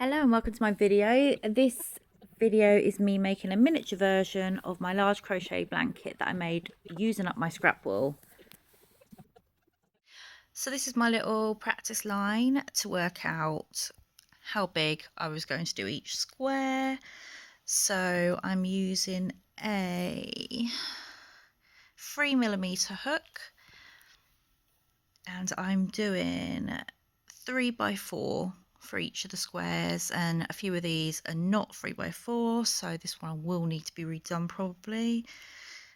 Hello and welcome to my video. This video is me making a miniature version of my large crochet blanket that I made using up my scrap wool. So this is my little practice line to work out how big I was going to do each square. So I'm using a 3mm hook and I'm doing 3x4 for each of the squares, and a few of these are not 3x4, so this one will need to be redone probably,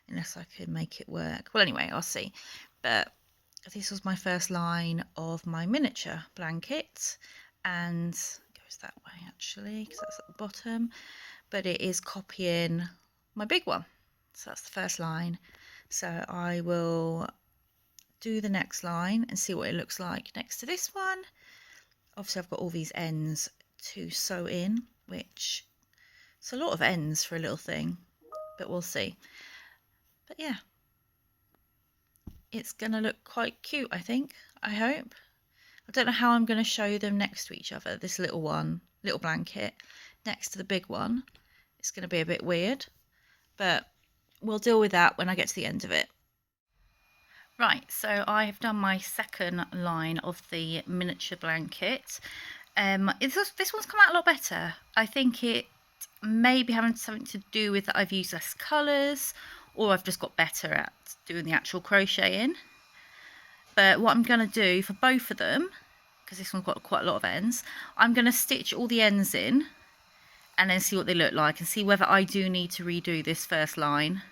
unless I can make it work. Well, anyway, I'll see. But this was my first line of my miniature blanket, and it goes that way actually because that's at the bottom, but it is copying my big one. So that's the first line. So I will do the next line and see what it looks like next to this one. Obviously I've got all these ends to sew in, which it's a lot of ends for a little thing, but we'll see. But yeah, it's gonna look quite cute, I think, I hope. I don't know how I'm going to show them next to each other. This little blanket next to the big one. It's going to be a bit weird, but we'll deal with that when I get to the end of it. Right, so I have done my second line of the miniature blanket. This one's come out a lot better. I think it may be having something to do with that I've used less colours, or I've just got better at doing the actual crocheting. But what I'm going to do for both of them, because this one's got quite a lot of ends, I'm going to stitch all the ends in and then see what they look like and see whether I do need to redo this first line,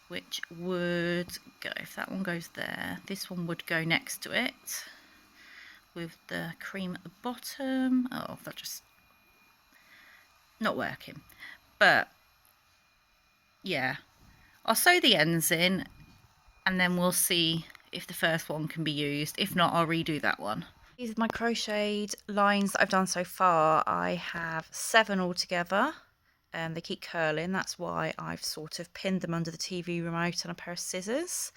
which would go, if that one goes there, this one would go next to it with the cream at the bottom. Oh, that's just not working. But yeah, I'll sew the ends in and then we'll see if the first one can be used. If not, I'll redo that one. These are my crocheted lines that I've done so far. I have 7 altogether. They keep curling, that's why I've sort of pinned them under the TV remote on a pair of scissors.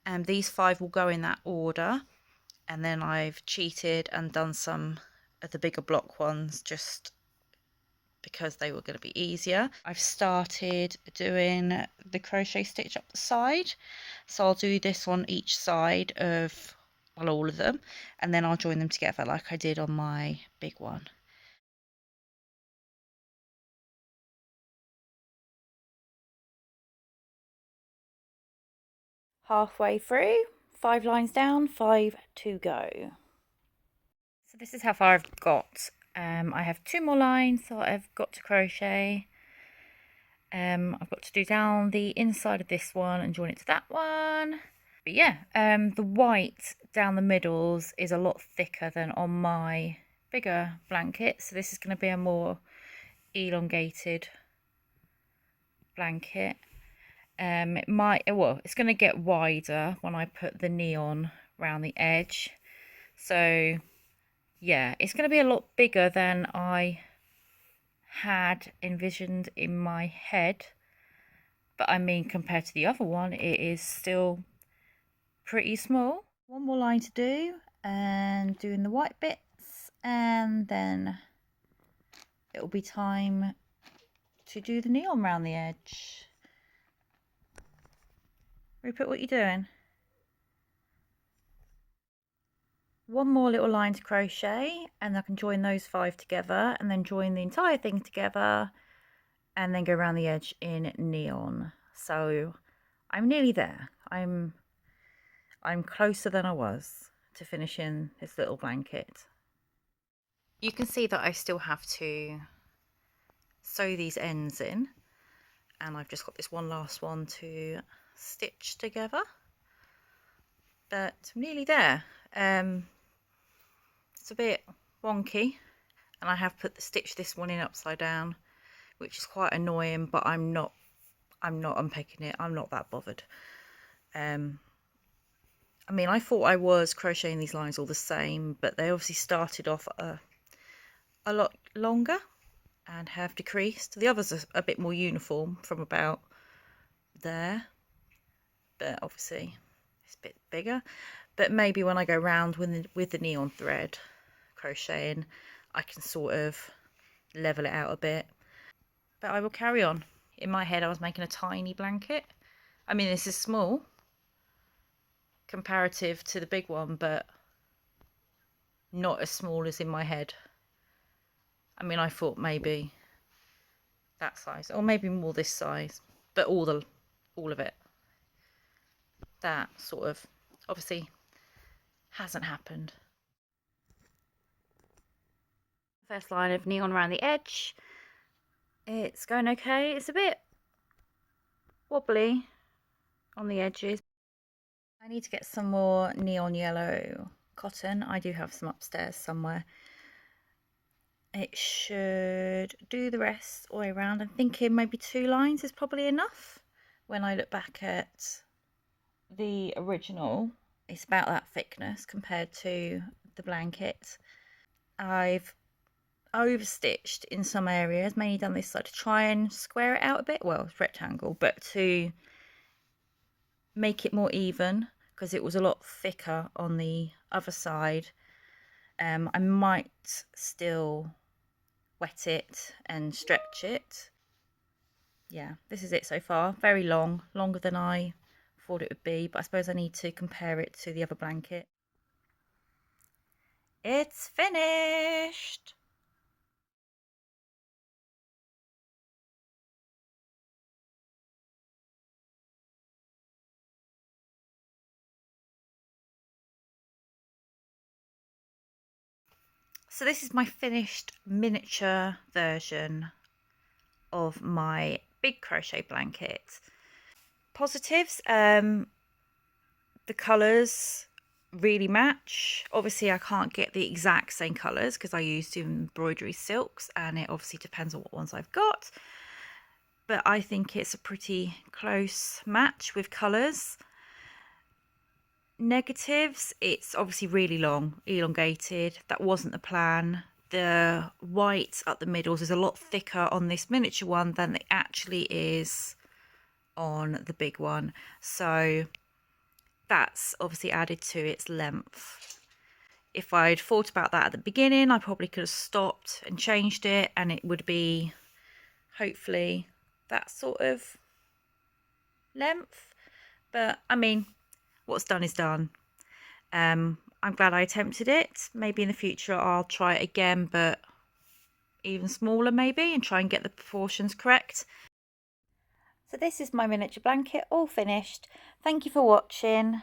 And these 5 will go in that order. And then I've cheated and done some of the bigger block ones just because they were going to be easier. I've started doing the crochet stitch up the side. So I'll do this on each side of, well, all of them. And then I'll join them together like I did on my big one. Halfway through, 5 lines down, 5 to go. So this is how far I've got. I have 2 more lines that I've got to crochet. I've got to do down the inside of this one and join it to that one. But yeah, the white down the middles is a lot thicker than on my bigger blanket. So this is going to be a more elongated blanket. It's going to get wider when I put the neon around the edge. So yeah, it's going to be a lot bigger than I had envisioned in my head. But I mean, compared to the other one, it is still pretty small. One more line to do and doing the white bits, and then it will be time to do the neon around the edge. Rupert, what are you doing? One more little line to crochet and I can join those 5 together and then join the entire thing together and then go around the edge in neon. So I'm nearly there. I'm closer than I was to finishing this little blanket. You can see that I still have to sew these ends in, and I've just got this one last one to stitch together, but I'm nearly there. It's a bit wonky and I have stitched this one in upside down, which is quite annoying, but I'm not unpicking it. I'm not that bothered. I mean, I thought I was crocheting these lines all the same, but they obviously started off a lot longer and have decreased. The others are a bit more uniform from about there, but obviously it's a bit bigger. But maybe when I go round with the neon thread crocheting, I can sort of level it out a bit. But I will carry on. In my head I was making a tiny blanket. I mean, this is small comparative to the big one, but not as small as in my head. I mean, I thought maybe that size, or maybe more this size, but all of it. That sort of obviously hasn't happened. First line of neon around the edge. It's going okay. It's a bit wobbly on the edges. I need to get some more neon yellow cotton. I do have some upstairs somewhere. It should do the rest all the way around. I'm thinking maybe 2 lines is probably enough. When I look back at the original, it's about that thickness compared to the blanket. I've overstitched in some areas, mainly done this side to try and square it out a bit. Well, it's rectangle, but to make it more even, because it was a lot thicker on the other side. I might still wet it and stretch it. Yeah, this is it so far. Very long, longer than I thought it would be, but I suppose I need to compare it to the other blanket. It's finished! So this is my finished miniature version of my big crochet blanket. Positives, the colours really match. Obviously I can't get the exact same colours because I used embroidery silks, and it obviously depends on what ones I've got, but I think it's a pretty close match with colours. Negatives, it's obviously really long, elongated. That wasn't the plan. The white up the middles is a lot thicker on this miniature one than it actually is on the big one, so that's obviously added to its length. If I'd thought about that at the beginning, I probably could have stopped and changed it, and it would be hopefully that sort of length. But I mean, what's done is done. I'm glad I attempted it. Maybe in the future I'll try it again, but even smaller maybe, and try and get the proportions correct. So this is my miniature blanket all finished. Thank you for watching.